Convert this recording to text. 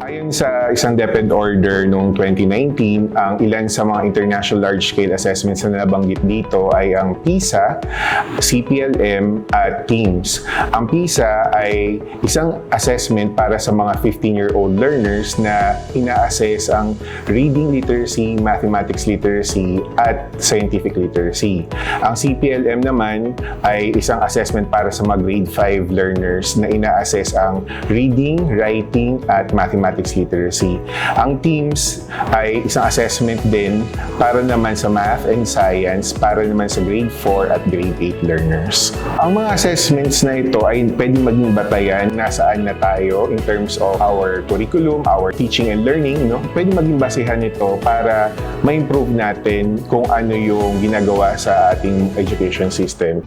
Ayon sa isang DepEd order noong 2019, ang ilan sa mga international large-scale assessments na nabanggit dito ay ang PISA, CPLM at TEAMS. Ang PISA ay isang assessment para sa mga 15-year-old learners na ina-assess ang reading literacy, mathematics literacy at scientific literacy. Ang CPLM naman ay isang assessment para sa mga grade 5 learners na ina-assess ang reading, writing at mathematics literacy. Ang TEAMS ay isang assessment din para naman sa math and science, para naman sa grade 4 at grade 8 learners. Ang mga assessments na ito ay pwedeng maging batayan nasaan na tayo in terms of our curriculum, our teaching and learning, no? Pwede maging basehan nito para ma-improve natin kung ano yung ginagawa sa ating education system.